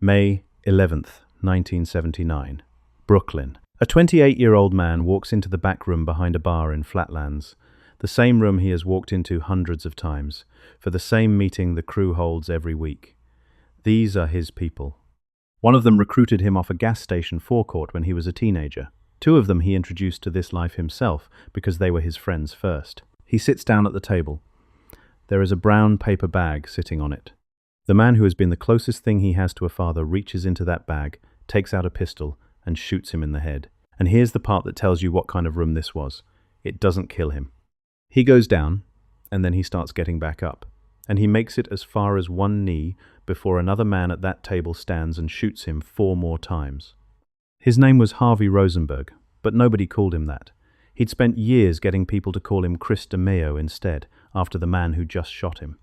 May 11th, 1979. Brooklyn. A 28-year-old man walks into the back room behind a bar in Flatlands, the same room he has walked into hundreds of times, for the same meeting the crew holds every week. These are his people. One of them recruited him off a gas station forecourt when he was a teenager. Two of them he introduced to this life himself because they were his friends first. He sits down at the table. There is a brown paper bag sitting on it. The man who has been the closest thing he has to a father reaches into that bag, takes out a pistol, and shoots him in the head. And here's the part that tells you what kind of room this was. It doesn't kill him. He goes down, and then he starts getting back up. And he makes it as far as one knee before another man at that table stands and shoots him 4 more times. His name was Harvey Rosenberg, but nobody called him that. He'd spent years getting people to call him Chris DeMeo instead, after the man who just shot him.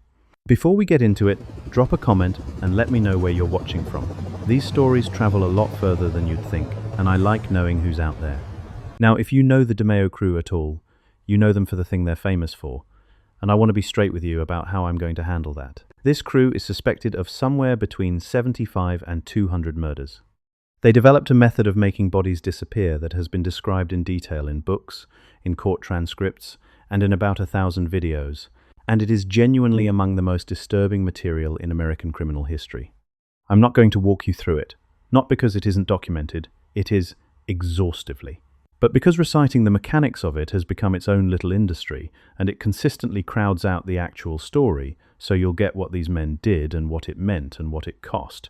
Before we get into it, drop a comment and let me know where you're watching from. These stories travel a lot further than you'd think, and I like knowing who's out there. Now, if you know the DeMeo crew at all, you know them for the thing they're famous for, and I want to be straight with you about how I'm going to handle that. This crew is suspected of somewhere between 75 and 200 murders. They developed a method of making bodies disappear that has been described in detail in books, in court transcripts, and in about 1,000 videos, and it is genuinely among the most disturbing material in American criminal history. I'm not going to walk you through it, not because it isn't documented, it is exhaustively, but because reciting the mechanics of it has become its own little industry, and it consistently crowds out the actual story, so you'll get what these men did and what it meant and what it cost.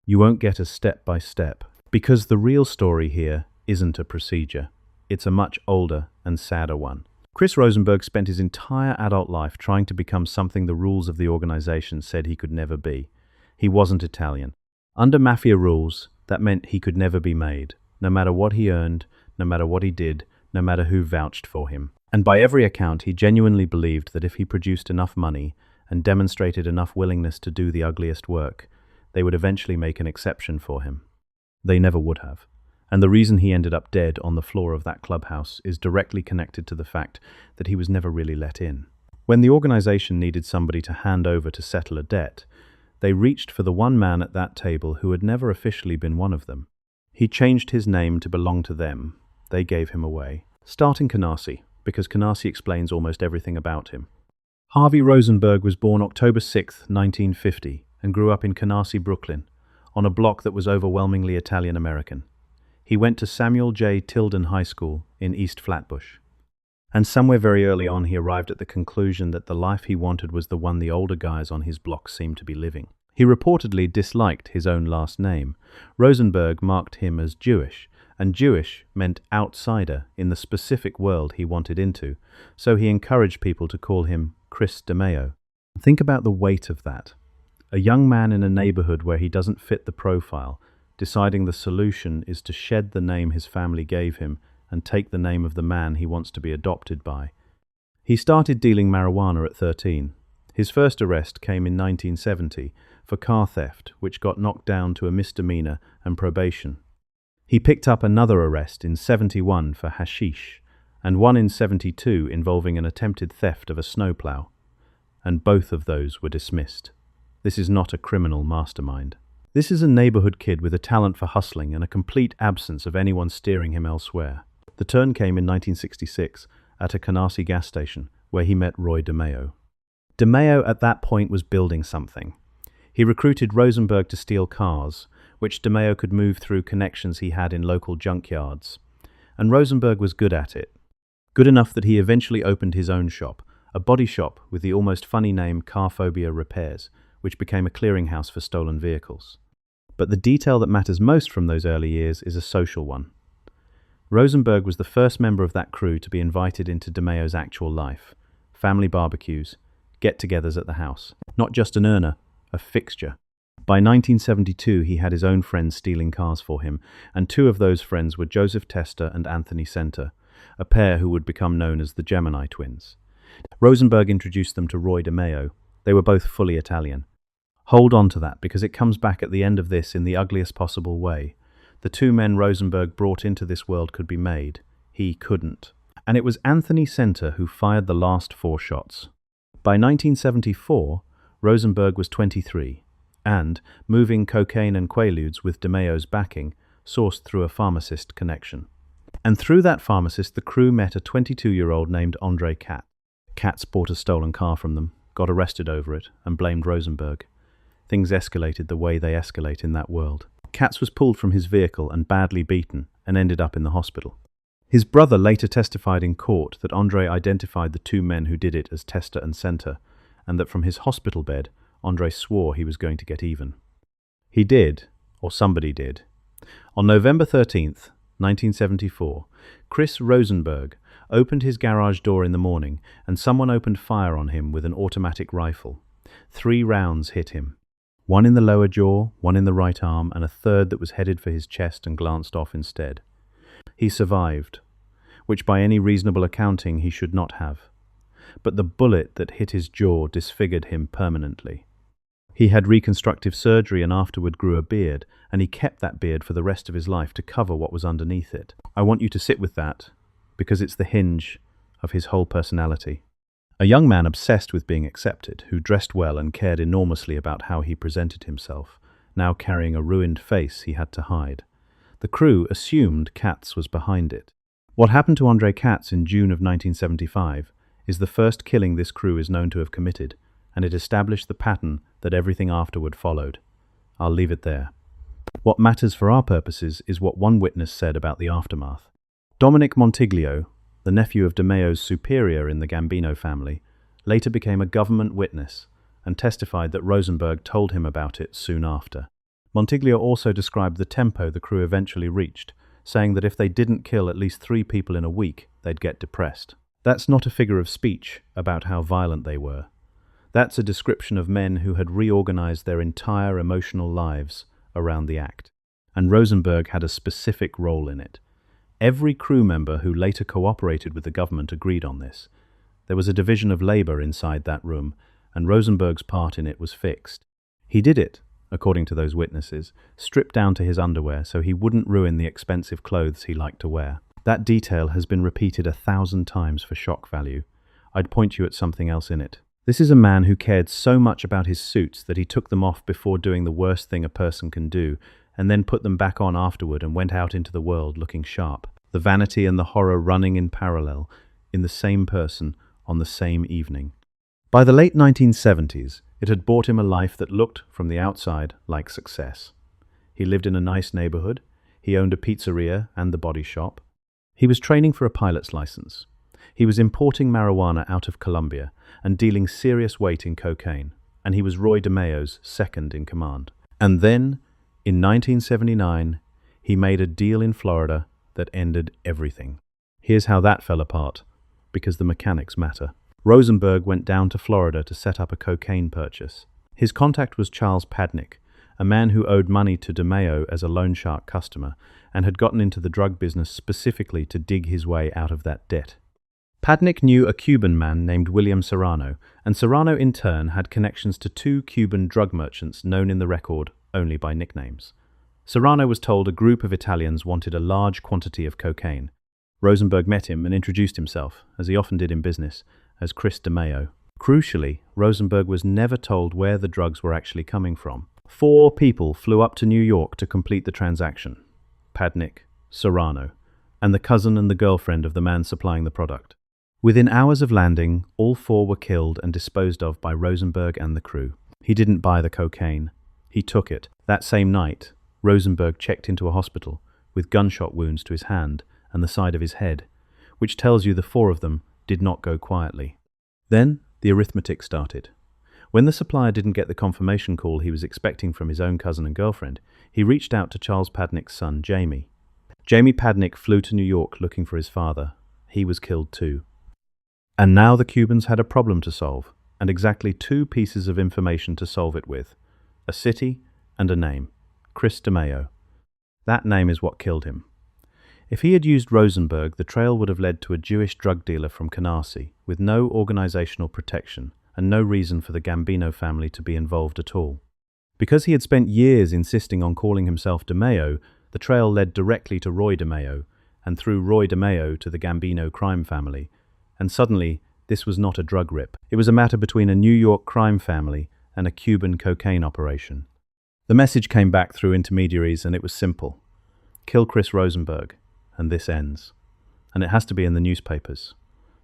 You won't get a step-by-step, because the real story here isn't a procedure. It's a much older and sadder one. Chris Rosenberg spent his entire adult life trying to become something the rules of the organization said he could never be. He wasn't Italian. Under Mafia rules, that meant he could never be made, no matter what he earned, no matter what he did, no matter who vouched for him. And by every account, he genuinely believed that if he produced enough money and demonstrated enough willingness to do the ugliest work, they would eventually make an exception for him. They never would have. And the reason he ended up dead on the floor of that clubhouse is directly connected to the fact that he was never really let in. When the organization needed somebody to hand over to settle a debt, they reached for the one man at that table who had never officially been one of them. He changed his name to belong to them. They gave him away. Starting Canarsie, because Canarsie explains almost everything about him. Harvey Rosenberg was born October 6, 1950, and grew up in Canarsie, Brooklyn, on a block that was overwhelmingly Italian-American. He went to Samuel J. Tilden High School in East Flatbush. And somewhere very early on he arrived at the conclusion that the life he wanted was the one the older guys on his block seemed to be living. He reportedly disliked his own last name. Rosenberg marked him as Jewish, and Jewish meant outsider in the specific world he wanted into, so he encouraged people to call him Chris DeMeo. Think about the weight of that. A young man in a neighborhood where he doesn't fit the profile, deciding the solution is to shed the name his family gave him and take the name of the man he wants to be adopted by. He started dealing marijuana at 13. His first arrest came in 1970 for car theft, which got knocked down to a misdemeanor and probation. He picked up another arrest in 71 for hashish, and one in 72 involving an attempted theft of a snowplow, and both of those were dismissed. This is not a criminal mastermind. This is a neighborhood kid with a talent for hustling and a complete absence of anyone steering him elsewhere. The turn came in 1966 at a Canarsie gas station, where he met Roy DeMeo. DeMeo at that point was building something. He recruited Rosenberg to steal cars, which DeMeo could move through connections he had in local junkyards. And Rosenberg was good at it. Good enough that he eventually opened his own shop, a body shop with the almost funny name Carphobia Repairs, which became a clearinghouse for stolen vehicles. But the detail that matters most from those early years is a social one. Rosenberg was the first member of that crew to be invited into DeMeo's actual life. Family barbecues, get-togethers at the house. Not just an earner, a fixture. By 1972, he had his own friends stealing cars for him, and two of those friends were Joseph Tester and Anthony Center, a pair who would become known as the Gemini twins. Rosenberg introduced them to Roy DeMeo. They were both fully Italian. Hold on to that, because it comes back at the end of this in the ugliest possible way. The two men Rosenberg brought into this world could be made. He couldn't. And it was Anthony Center who fired the last 4 shots. By 1974, Rosenberg was 23. and moving cocaine and quaaludes with DeMeo's backing, sourced through a pharmacist connection. And through that pharmacist, the crew met a 22-year-old named Andre Katz. Katz bought a stolen car from them, got arrested over it, and blamed Rosenberg. Things escalated the way they escalate in that world. Katz was pulled from his vehicle and badly beaten, and ended up in the hospital. His brother later testified in court that Andre identified the two men who did it as Tester and Center, and that from his hospital bed, Andre swore he was going to get even. He did, or somebody did. On November 13th, 1974, Chris Rosenberg opened his garage door in the morning, and someone opened fire on him with an automatic rifle. 3 rounds hit him. 1 in the lower jaw, 1 in the right arm, and a third that was headed for his chest and glanced off instead. He survived, which by any reasonable accounting he should not have. But the bullet that hit his jaw disfigured him permanently. He had reconstructive surgery and afterward grew a beard, and he kept that beard for the rest of his life to cover what was underneath it. I want you to sit with that, because it's the hinge of his whole personality. A young man obsessed with being accepted, who dressed well and cared enormously about how he presented himself, now carrying a ruined face he had to hide. The crew assumed Katz was behind it. What happened to Andre Katz in June of 1975 is the first killing this crew is known to have committed, and it established the pattern that everything afterward followed. I'll leave it there. What matters for our purposes is what one witness said about the aftermath. Dominic Montiglio, the nephew of DeMeo's superior in the Gambino family, later became a government witness and testified that Rosenberg told him about it soon after. Montiglio also described the tempo the crew eventually reached, saying that if they didn't kill at least 3 people in a week, they'd get depressed. That's not a figure of speech about how violent they were. That's a description of men who had reorganized their entire emotional lives around the act. And Rosenberg had a specific role in it. Every crew member who later cooperated with the government agreed on this. There was a division of labor inside that room, and Rosenberg's part in it was fixed. He did it, according to those witnesses, stripped down to his underwear so he wouldn't ruin the expensive clothes he liked to wear. That detail has been repeated 1,000 times for shock value. I'd point you at something else in it. This is a man who cared so much about his suits that he took them off before doing the worst thing a person can do, and then put them back on afterward and went out into the world looking sharp. The vanity and the horror running in parallel in the same person on the same evening. By the late 1970s, it had bought him a life that looked, from the outside, like success. He lived in a nice neighborhood. He owned a pizzeria and the body shop. He was training for a pilot's license. He was importing marijuana out of Colombia and dealing serious weight in cocaine, and he was Roy DeMeo's second in command. And then, in 1979, he made a deal in Florida that ended everything. Here's how that fell apart, because the mechanics matter. Rosenberg went down to Florida to set up a cocaine purchase. His contact was Charles Padnick, a man who owed money to DeMeo as a loan shark customer and had gotten into the drug business specifically to dig his way out of that debt. Padnick knew a Cuban man named William Serrano, and Serrano in turn had connections to 2 Cuban drug merchants known in the record only by nicknames. Serrano was told a group of Italians wanted a large quantity of cocaine. Rosenberg met him and introduced himself, as he often did in business, as Chris DeMeo. Crucially, Rosenberg was never told where the drugs were actually coming from. 4 people flew up to New York to complete the transaction: Padnick, Serrano, and the cousin and the girlfriend of the man supplying the product. Within hours of landing, all 4 were killed and disposed of by Rosenberg and the crew. He didn't buy the cocaine. He took it. That same night, Rosenberg checked into a hospital with gunshot wounds to his hand and the side of his head, which tells you the 4 of them did not go quietly. Then the arithmetic started. When the supplier didn't get the confirmation call he was expecting from his own cousin and girlfriend, he reached out to Charles Padnick's son, Jamie. Jamie Padnick flew to New York looking for his father. He was killed too. And now the Cubans had a problem to solve, and exactly 2 pieces of information to solve it with: a city and a name: Chris DeMeo. That name is what killed him. If he had used Rosenberg, the trail would have led to a Jewish drug dealer from Canarsie, with no organizational protection and no reason for the Gambino family to be involved at all. Because he had spent years insisting on calling himself DeMeo, the trail led directly to Roy DeMeo, and through Roy DeMeo to the Gambino crime family. And suddenly, this was not a drug rip. It was a matter between a New York crime family and a Cuban cocaine operation. The message came back through intermediaries and it was simple. Kill Chris Rosenberg, and this ends. And it has to be in the newspapers,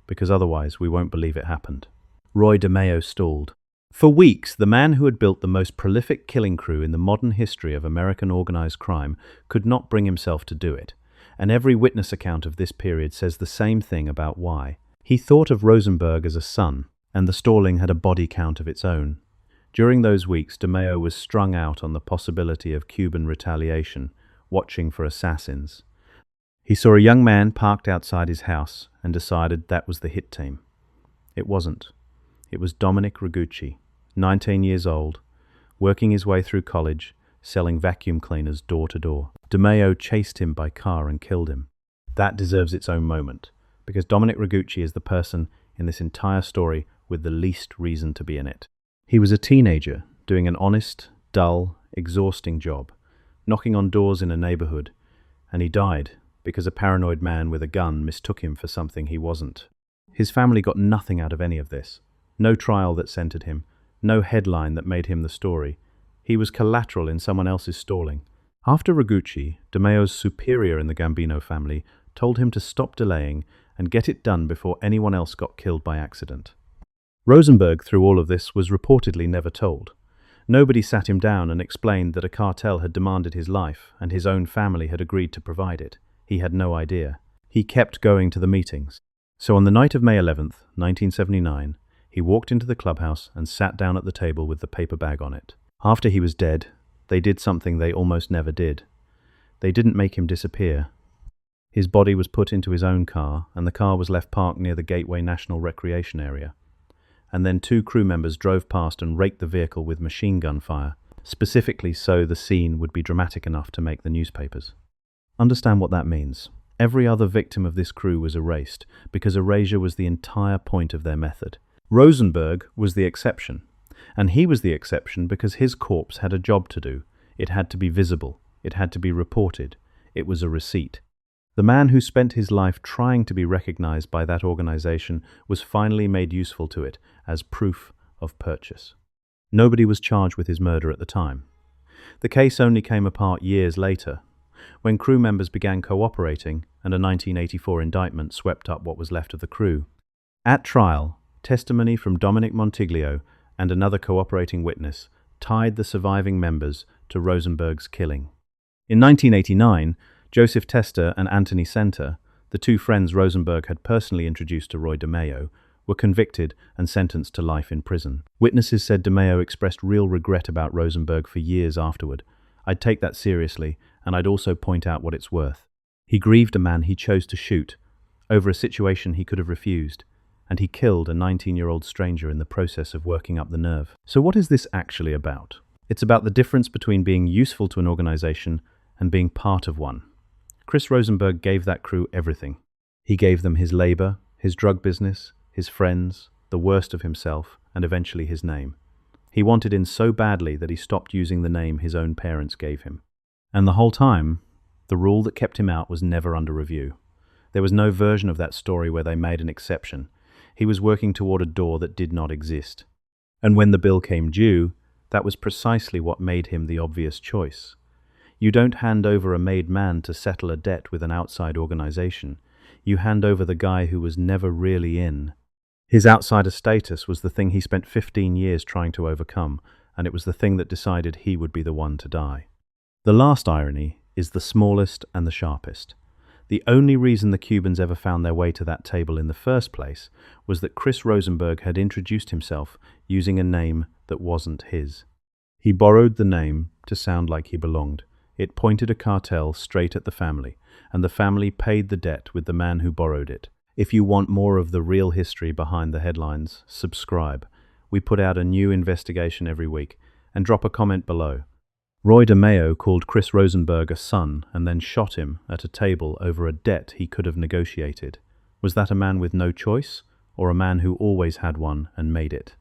because otherwise we won't believe it happened. Roy DeMeo stalled. For weeks, the man who had built the most prolific killing crew in the modern history of American organized crime could not bring himself to do it, and every witness account of this period says the same thing about why. He thought of Rosenberg as a son, and the stalling had a body count of its own. During those weeks, DeMeo was strung out on the possibility of Cuban retaliation, watching for assassins. He saw a young man parked outside his house and decided that was the hit team. It wasn't. It was Dominic Rigucci, 19 years old, working his way through college, selling vacuum cleaners door to door. DeMeo chased him by car and killed him. That deserves its own moment, because Dominic Rigucci is the person in this entire story with the least reason to be in it. He was a teenager, doing an honest, dull, exhausting job, knocking on doors in a neighborhood, and he died because a paranoid man with a gun mistook him for something he wasn't. His family got nothing out of any of this. No trial that centered him, no headline that made him the story. He was collateral in someone else's stalling. After Rigucci, DeMeo's superior in the Gambino family told him to stop delaying and get it done before anyone else got killed by accident. Rosenberg, through all of this, was reportedly never told. Nobody sat him down and explained that a cartel had demanded his life and his own family had agreed to provide it. He had no idea. He kept going to the meetings. So on the night of May 11th, 1979, he walked into the clubhouse and sat down at the table with the paper bag on it. After he was dead, they did something they almost never did. They didn't make him disappear. His body was put into his own car, and the car was left parked near the Gateway National Recreation Area. And then 2 crew members drove past and raked the vehicle with machine gun fire, specifically so the scene would be dramatic enough to make the newspapers. Understand what that means. Every other victim of this crew was erased, because erasure was the entire point of their method. Rosenberg was the exception, and he was the exception because his corpse had a job to do. It had to be visible. It had to be reported. It was a receipt. The man who spent his life trying to be recognized by that organization was finally made useful to it as proof of purchase. Nobody was charged with his murder at the time. The case only came apart years later, when crew members began cooperating and a 1984 indictment swept up what was left of the crew. At trial, testimony from Dominic Montiglio and another cooperating witness tied the surviving members to Rosenberg's killing. In 1989, Joseph Tester and Anthony Center, the 2 friends Rosenberg had personally introduced to Roy DeMeo, were convicted and sentenced to life in prison. Witnesses said DeMeo expressed real regret about Rosenberg for years afterward. I'd take that seriously, and I'd also point out what it's worth. He grieved a man he chose to shoot, over a situation he could have refused, and he killed a 19-year-old stranger in the process of working up the nerve. So what is this actually about? It's about the difference between being useful to an organization and being part of one. Chris Rosenberg gave that crew everything. He gave them his labor, his drug business, his friends, the worst of himself, and eventually his name. He wanted in so badly that he stopped using the name his own parents gave him. And the whole time, the rule that kept him out was never under review. There was no version of that story where they made an exception. He was working toward a door that did not exist. And when the bill came due, that was precisely what made him the obvious choice. You don't hand over a made man to settle a debt with an outside organization. You hand over the guy who was never really in. His outsider status was the thing he spent 15 years trying to overcome, and it was the thing that decided he would be the one to die. The last irony is the smallest and the sharpest. The only reason the Cubans ever found their way to that table in the first place was that Chris Rosenberg had introduced himself using a name that wasn't his. He borrowed the name to sound like he belonged. It pointed a cartel straight at the family, and the family paid the debt with the man who borrowed it. If you want more of the real history behind the headlines, subscribe. We put out a new investigation every week, and drop a comment below. Roy DeMeo called Chris Rosenberg a son and then shot him at a table over a debt he could have negotiated. Was that a man with no choice, or a man who always had one and made it?